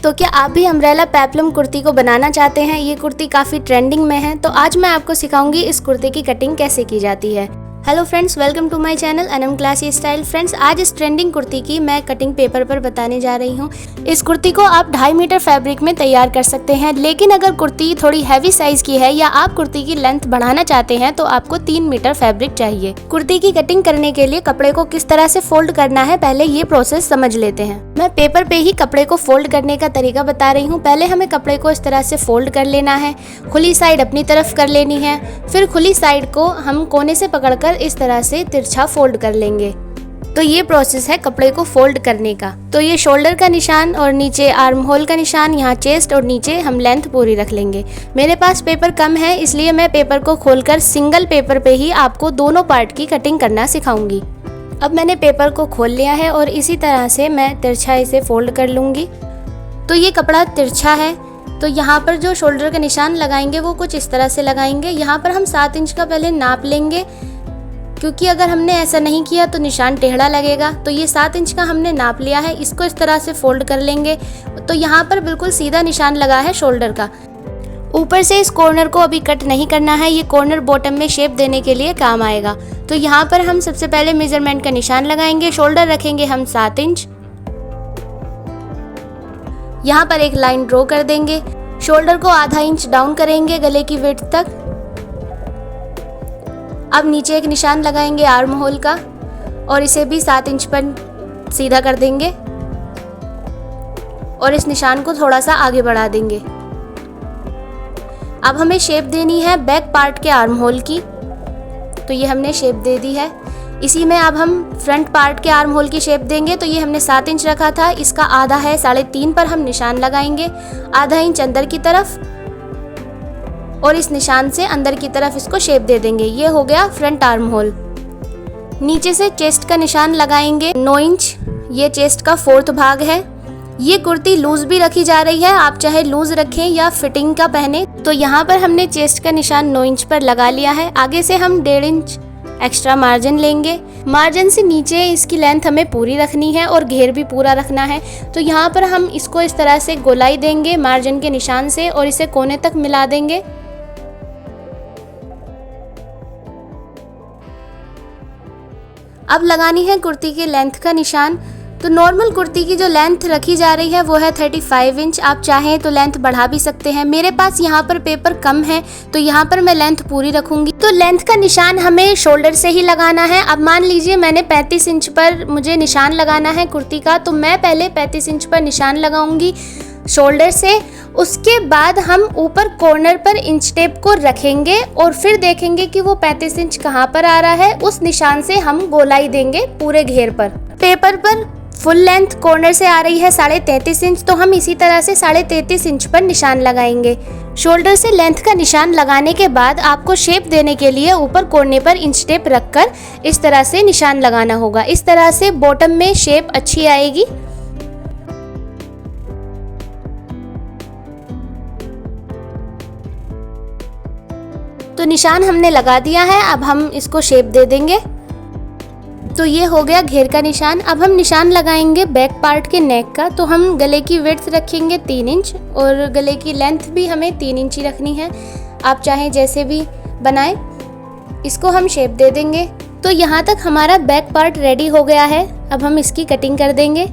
तो क्या आप भी अम्ब्रेला पेप्लम कुर्ती को बनाना चाहते हैं? ये कुर्ती काफ़ी ट्रेंडिंग में है, तो आज मैं आपको सिखाऊंगी इस कुर्ती की कटिंग कैसे की जाती है। Hello friends, welcome to my channel NM classy style. Friends, आज इस ट्रेंडिंग कुर्ती की मैं कटिंग पेपर पर बताने जा रही हूँ। इस कुर्ती को आप 2.5 मीटर फैब्रिक में तैयार कर सकते हैं, लेकिन अगर कुर्ती थोड़ी हैवी साइज की है या आप कुर्ती की लेंथ बढ़ाना चाहते हैं तो आपको 3 मीटर फैब्रिक चाहिए। कुर्ती की कटिंग करने के लिए कपड़े को किस तरह से फोल्ड करना है, पहले ये प्रोसेस समझ लेते हैं। मैं पेपर पे ही कपड़े को फोल्ड करने का तरीका बता रही हूँ। पहले हमें कपड़े को इस तरह से फोल्ड कर लेना है, खुली साइड अपनी तरफ कर लेनी है, फिर खुली साइड को हम कोने से पकड़कर इस तरह से तिरछा फोल्ड कर लेंगे। तो ये प्रोसेस है कपड़े को फोल्ड करने का। तो ये शोल्डर का निशान और नीचे आर्म होल का निशान, यहाँ चेस्ट और नीचे हम लेंथ पूरी रख लेंगे। मेरे पास पेपर कम है, इसलिए मैं पेपर को खोलकर सिंगल पेपर पे ही आपको दोनों पार्ट की कटिंग करना सिखाऊंगी। अब मैंने पेपर को खोल लिया है और इसी तरह से मैं तिरछा इसे फोल्ड कर लूँगी। तो ये कपड़ा तिरछा है, तो यहाँ पर जो शोल्डर का निशान लगाएंगे वो कुछ इस तरह से लगाएंगे। यहाँ पर हम 7 इंच का पहले नाप लेंगे, क्योंकि अगर हमने ऐसा नहीं किया तो निशान टेढ़ा लगेगा। तो ये 7 इंच का हमने नाप लिया है, इसको इस तरह से फोल्ड कर लेंगे। तो यहाँ पर बिल्कुल सीधा निशान लगा है शोल्डर का। ऊपर से इस कॉर्नर को अभी कट नहीं करना है, ये कॉर्नर बॉटम में शेप देने के लिए काम आएगा। तो यहाँ पर हम सबसे पहले मेजरमेंट का निशान लगाएंगे। शोल्डर रखेंगे हम 7 इंच। यहाँ पर एक लाइन ड्रॉ कर देंगे। शोल्डर को आधा इंच डाउन करेंगे गले की विड्थ तक। अब नीचे एक निशान लगाएंगे आर्म होल का और इसे भी 7 इंच पर सीधा कर देंगे और इस निशान को थोड़ा सा आगे बढ़ा देंगे। अब हमें शेप देनी है बैक पार्ट के आर्म होल की, तो ये हमने शेप दे दी है। इसी में अब हम फ्रंट पार्ट के आर्म होल की शेप देंगे। तो ये हमने 7 इंच रखा था, इसका आधा है 3.5 पर हम निशान लगाएंगे, आधा इंच अंदर की तरफ और इस निशान से अंदर की तरफ इसको शेप दे देंगे। ये हो गया फ्रंट आर्म होल। नीचे से चेस्ट का निशान लगाएंगे 9 इंच, ये चेस्ट का 4th भाग है। ये कुर्ती लूज भी रखी जा रही है, आप चाहे लूज रखें या फिटिंग का पहने। तो यहाँ पर हमने चेस्ट का निशान 9 इंच पर लगा लिया है। आगे से हम 1.5 इंच एक्स्ट्रा मार्जिन लेंगे। मार्जिन से नीचे इसकी लेंथ हमें पूरी रखनी है और घेर भी पूरा रखना है। तो यहाँ पर हम इसको इस तरह से गोलाई देंगे मार्जिन के निशान से और इसे कोने तक मिला देंगे। अब लगानी है कुर्ती के लेंथ का निशान। तो नॉर्मल कुर्ती की जो लेंथ रखी जा रही है वो है 35 इंच। आप चाहें तो लेंथ बढ़ा भी सकते हैं। मेरे पास यहाँ पर पेपर कम है, तो यहाँ पर मैं लेंथ पूरी रखूंगी। तो लेंथ का निशान हमें शोल्डर से ही लगाना है। अब मान लीजिए मैंने 35 इंच पर मुझे निशान लगाना है कुर्ती का, तो मैं पहले 35 इंच पर निशान लगाऊंगी शोल्डर से। उसके बाद हम ऊपर कॉर्नर पर इंच टेप को रखेंगे और फिर देखेंगे कि वो 35 इंच कहाँ पर आ रहा है। उस निशान से हम गोलाई देंगे पूरे घेर पर। पेपर पर फुल लेंथ कॉर्नर से आ रही है 33.5 इंच, तो हम इसी तरह से 33.5 इंच पर निशान लगाएंगे। शोल्डर से लेंथ का निशान लगाने के बाद आपको शेप देने के लिए ऊपर कोने पर इंच टेप रखकर इस तरह से निशान लगाना होगा। इस तरह से बॉटम में शेप अच्छी आएगी। तो निशान हमने लगा दिया है, अब हम इसको शेप दे देंगे। तो ये हो गया घेर का निशान। अब हम निशान लगाएंगे बैक पार्ट के नेक का। तो हम गले की विड्थ रखेंगे 3 इंच और गले की लेंथ भी हमें 3 इंच ही रखनी है। आप चाहें जैसे भी बनाएं, इसको हम शेप दे देंगे। तो यहाँ तक हमारा बैक पार्ट रेडी हो गया है। अब हम इसकी कटिंग कर देंगे।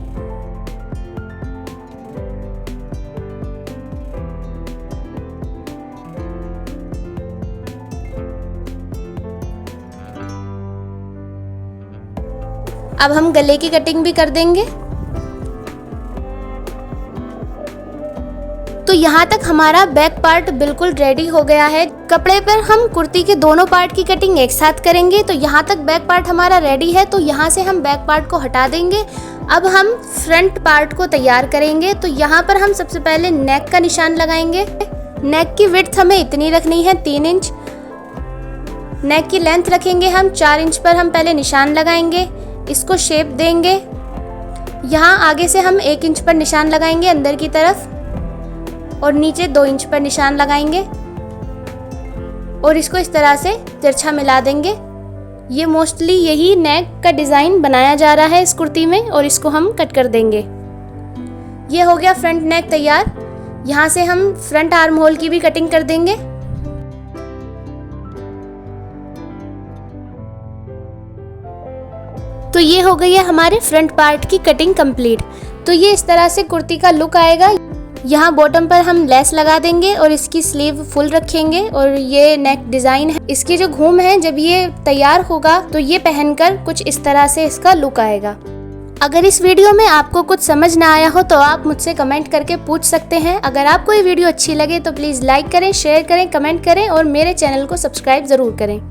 अब हम गले की कटिंग भी कर देंगे। तो यहाँ तक हमारा बैक पार्ट बिल्कुल रेडी हो गया है। कपड़े पर हम कुर्ती के दोनों पार्ट की कटिंग एक साथ करेंगे। तो यहाँ तक बैक पार्ट हमारा रेडी है, तो यहाँ से हम बैक पार्ट को हटा देंगे। अब हम फ्रंट पार्ट को तैयार करेंगे। तो यहाँ पर हम सबसे पहले नेक का निशान लगाएंगे। नेक की विड्थ हमें इतनी रखनी है 3 इंच। नेक की लेंथ रखेंगे हम 4 इंच पर। हम पहले निशान लगाएंगे, इसको शेप देंगे। यहाँ आगे से हम 1 इंच पर निशान लगाएंगे अंदर की तरफ और नीचे 2 इंच पर निशान लगाएंगे और इसको इस तरह से तिरछा मिला देंगे। ये मोस्टली यही नेक का डिज़ाइन बनाया जा रहा है इस कुर्ती में और इसको हम कट कर देंगे। ये हो गया फ्रंट नेक तैयार। यहाँ से हम फ्रंट आर्म होल की भी कटिंग कर देंगे। तो ये हो गई है हमारे फ्रंट पार्ट की कटिंग कंप्लीट। तो ये इस तरह से कुर्ती का लुक आएगा। यहाँ बॉटम पर हम लेस लगा देंगे और इसकी स्लीव फुल रखेंगे और ये नेक डिजाइन है। इसकी जो घूम है जब ये तैयार होगा तो ये पहनकर कुछ इस तरह से इसका लुक आएगा। अगर इस वीडियो में आपको कुछ समझ ना आया हो तो आप मुझसे कमेंट करके पूछ सकते हैं। अगर आपको ये वीडियो अच्छी लगे तो प्लीज़ लाइक करें, शेयर करें, कमेंट करें और मेरे चैनल को सब्सक्राइब ज़रूर करें।